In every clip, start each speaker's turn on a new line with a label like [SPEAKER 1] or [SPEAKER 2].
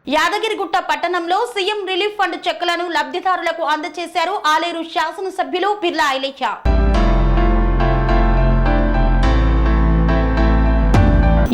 [SPEAKER 1] యాదగిరిగుట్ట పట్టణంలో CM relief fund చెక్కులను లబ్ధిదారులకు అందజేశారు ఆలేరు శాసనసభ్యులు బిర్లా ఐలయ్య.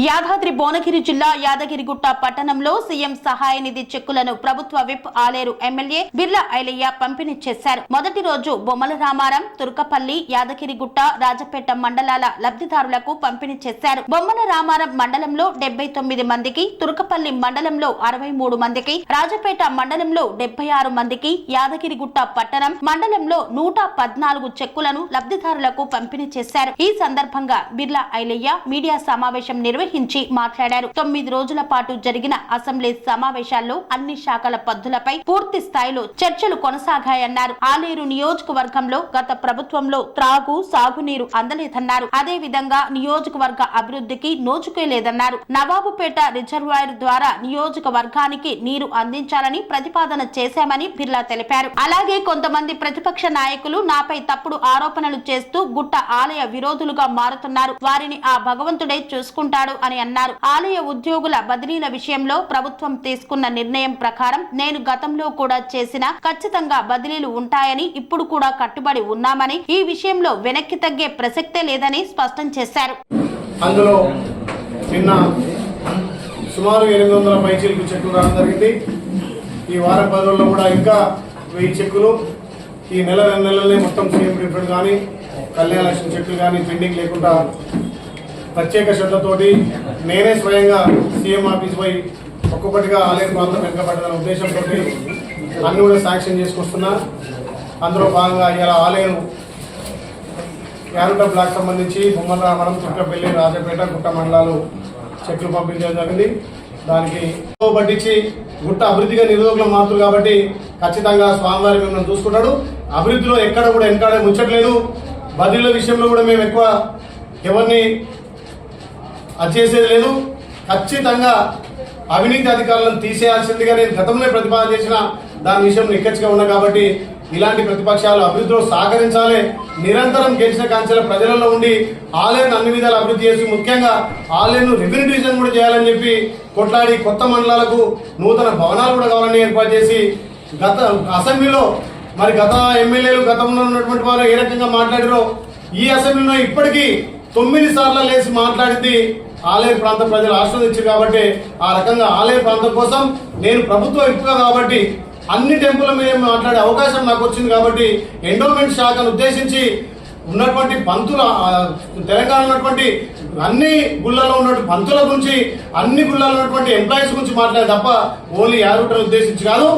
[SPEAKER 1] యాదాద్రి భువనగిరి జిల్లా యాదగిరిగుట్ట పట్టణంలో సీఎం సహాయ నిధి చెక్కులను ప్రభుత్వ విప్ ఆలేరు ఎమ్మెల్యే బిర్లా ఐలయ్య పంపిణీ చేశారు. మొదటి రోజు బొమ్మల రామారం, తుర్కపల్లి, యాదగిరిగుట్ట, రాజపేట మండలాల లబ్ధిదారులకు పంపిణీ చేశారు. బొమ్మల రామారం మండలంలో 79 మందికి, తుర్కపల్లి మండలంలో 63 మందికి, రాజపేట మండలంలో 76 మందికి, యాదగిరిగుట్ట పట్టణం మండలంలో 114 చెక్కులను లబ్ధిదారులకు పంపిణీ చేశారు. ఈ సందర్భంగా బిర్లా ఐలయ్య మీడియా సమావేశం నిర్వహించి మాట్లాడారు. 9 రోజుల పాటు జరిగిన అసెంబ్లీ సమావేశాల్లో అన్ని శాఖల పద్ధతులపై పూర్తి స్థాయిలో చర్చలు కొనసాగాయన్నారు. ఆలేరు నియోజకవర్గంలో గత ప్రభుత్వంలో త్రాగు, సాగునీరు అందలేదన్నారు. అదే విధంగా నియోజకవర్గ అభివృద్ధికి నోచుకోలేదన్నారు. నవాబుపేట రిజర్వాయర్ ద్వారా నియోజకవర్గానికి నీరు అందించాలని ప్రతిపాదన చేశామని బిర్లా తెలిపారు. అలాగే కొంతమంది ప్రతిపక్ష నాయకులు నాపై తప్పుడు ఆరోపణలు చేస్తూ గుట్ట ఆలయ విరోధులుగా మారుతున్నారు. వారిని ఆ భగవంతుడే చూసుకుంటాడు అని అన్నారు. ఆలయ ఉద్యోగుల బదిలీల విషయంలో ప్రభుత్వం తీసుకున్న నిర్ణయం ప్రకారం నేను గతంలో కూడా చేసిన ఖచ్చితంగా బదిలీలు ఉంటాయని, ఇప్పుడు కూడా కట్టుబడి ఉన్నామని, ఈ విషయంలో వెనక్కి తగ్గే ప్రసక్తే లేదని స్పష్టం చేశారు.
[SPEAKER 2] అందులో నిన్న సుమారు 800 పైచీలకు చెక్కులు రావడం జరిగింది. ఈ వారం 10 రోజుల్లో కూడా ఇంకా 1000 చెక్కులు, ఈ నెల 2 నెలలనే మొత్తం సీఎం రిఫండ్ కానీ కళ్యాణ లక్ష్మి చెక్కులు కానీ పెండింగ్ లేకుండా ప్రత్యేక శ్రద్ధతోటి నేనే స్వయంగా సీఎం ఆఫీస్ పోయి ఒక్కొక్కటిగా ఆలయం ప్రాంతం వెనుకబడ్డదన్న ఉద్దేశంతో అన్ని కూడా శాంక్షన్ చేసుకొస్తున్నా. అందులో భాగంగా ఇలా ఆలయం యారుట బ్లాక్ సంబంధించి బొమ్మల రామరం, తుర్కపల్లి, రాజపేట, గుట్ట మండలాలు చెట్లు పంపించడం జరిగింది. దానికి పట్టించి గుట్ట అభివృద్ధిగా నిరోధకులు మాత్రం కాబట్టి ఖచ్చితంగా స్వామివారి మిమ్మల్ని చూసుకుంటాడు. అభివృద్ధిలో ఎక్కడ కూడా వెనకాడే ముచ్చట్లేదు. బదిలీల విషయంలో కూడా మేము ఎక్కువ ఎవరిని అది చేసేది లేదు. ఖచ్చితంగా అవినీతి అధికారులను తీసేయాల్సిందిగా నేను గతంలో ప్రతిపాదన చేసిన దాని విషయంలో నిక్కచ్చిగా ఉన్నా కాబట్టి ఇలాంటి ప్రతిపక్షాలు అభివృద్ధిలో సహకరించాలి. నిరంతరం గెలిచిన కాంచెల ప్రజలలో ఉండి ఆలయాన్ని అన్ని విధాలు అభివృద్ధి చేసి ముఖ్యంగా ఆలయాన్ని రెవెన్యూ డివిజన్ కూడా చేయాలని చెప్పి కొట్లాడి కొత్త మండలాలకు నూతన భవనాలు కూడా కావాలని ఏర్పాటు చేసి గత అసెంబ్లీలో మరి గత ఎమ్మెల్యేలు గతంలో ఉన్నటువంటి వారు ఏ రకంగా మాట్లాడారో ఈ అసెంబ్లీలో ఇప్పటికీ 9 సార్లు లేచి మాట్లాడింది ఆలయ ప్రాంత ప్రజలు ఆశ్రయించారు. కాబట్టి ఆ రకంగా ఆలయ ప్రాంతం కోసం నేను ప్రభుత్వ విప్పుగా కాబట్టి అన్ని టెంపుల్ మీద మాట్లాడే అవకాశం నాకు వచ్చింది. కాబట్టి ఎండోమెంట్ శాఖను ఉద్దేశించి ఉన్నటువంటి పంతుల తెలంగాణ ఉన్నటువంటి అన్ని గుళ్ళలో ఉన్నటువంటి పంతుల గురించి, అన్ని గుళ్ళలో ఉన్నటువంటి ఎంప్లాయీస్ గురించి మాట్లాడే తప్ప ఓన్లీ యారుటను ఉద్దేశించి కాదు.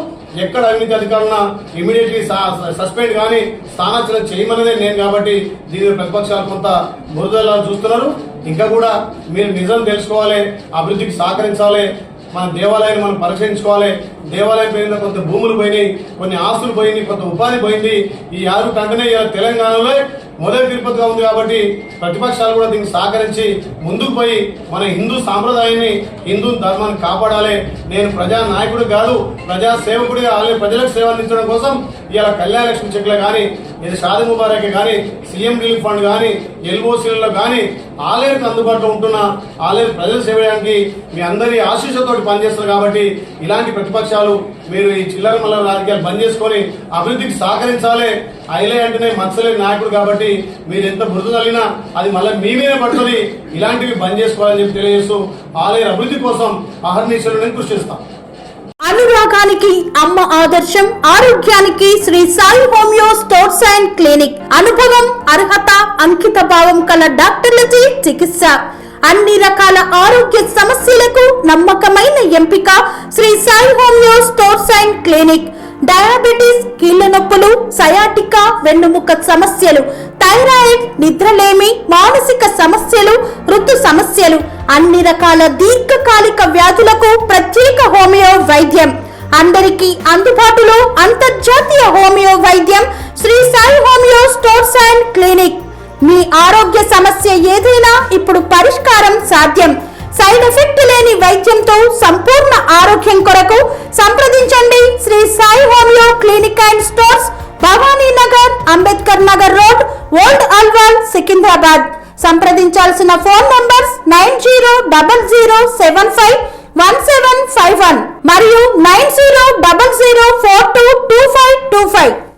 [SPEAKER 2] ఎక్కడ అవినీతి అధికారులను ఇమీడియట్లీ సస్పెండ్ కానీ స్థానాచరణ చేయమన్నదే నేను. కాబట్టి దీని ప్రతిపక్షాలు కొంత బురదలా చూస్తున్నారు. ఇంకా కూడా మీరు నిజం తెలుసుకోవాలి, అభివృద్ధికి సహకరించాలి. మన దేవాలయాన్ని మనం పరిశీలించుకోవాలి. దేవాలయం పేరున కొంత భూములు పోయినాయి, కొన్ని ఆస్తులు పోయినాయి, కొంత ఉపాధి పోయింది. ఈ యారు కంటనే తెలంగాణలో మొదటి తిరుపతిగా ఉంది. కాబట్టి ప్రతిపక్షాలు కూడా దీనికి సహకరించి ముందుకు పోయి మన హిందూ సాంప్రదాయాన్ని, హిందూ ధర్మాన్ని కాపాడాలి. నేను ప్రజా నాయకుడు కాదు, ప్రజా సేవకుడిగా ఆలయ ప్రజలకు సేవ అందించడం కోసం ఇలా కళ్యాణ లక్ష్మి చెక్కులు కానీ, ఇది షాదీ ముబారక్ కానీ, సీఎం రిలీఫ్ ఫండ్ కానీ, ఎల్ఓసీలలో కానీ ఆలయానికి అందుబాటులో ఉంటున్న ఆలయ ప్రజలు సేవ చేయడానికి మీ అందరి ఆశీస్సుతో పనిచేస్తారు. కాబట్టి ఇలాంటి ప్రతిపక్షాలు మీరు ఈ చిల్లర మల్లర రాజకీయాలు బంద్ చేసుకొని అభివృద్ధికి సహకరించాలి. ఐలే అంటేనే మత్సలేని నాయకుడు కాబట్టి మీరు ఎంత బురద తల్లినా అది మళ్ళీ మీ మీద పడుతుంది. ఇలాంటివి బంద్ చేసుకోవాలని చెప్పి తెలియజేస్తూ ఆలయ అభివృద్ధి కోసం అహర్నిశలు నేను కృషి చేస్తాను.
[SPEAKER 1] అనురాగానికి అమ్మ ఆదర్శం, ఆరోగ్యానికి Shri Sai homeo stores and clinic. అనుభవం, అర్హత, అంకిత భావం కల డాక్టర్లచే చికిత్స. అన్ని రకాల ఆరోగ్య సమస్యలకు నమ్మకమైన ఎంపిక Shri Sai homeo stores and clinic. Diabetes, కీళ్ల నొప్పులు, సయాటికా, వెన్నుముక సమస్యలు, థైరాయిడ్, నిద్రలేమి, మానసిక సమస్యలు, ఋతు సమస్యలు, అన్ని రకాల దీర్ఘకాలిక వ్యాధులకు ప్రత్యేక హోమియో వైద్యం. అందరికీ అందుబాటులో అంతర్జాతీయ హోమియో వైద్యం Shri Sai homeo stores and clinic. మీ ఆరోగ్య సమస్య ఏదైనా ఇప్పుడు పరిష్కారం సాధ్యం. సైడ్ ఎఫెక్ట్ లేని వైద్యంతో సంపూర్ణ ఆరోగ్యం కొరకు సంప్రదించండి Shri Sai homeo clinic and stores, Bhavani Nagar, Ambedkar Nagar road, old Alwal, Secunderabad. సంప్రదించాల్సిన ఫోన్ నంబర్స్ 90007516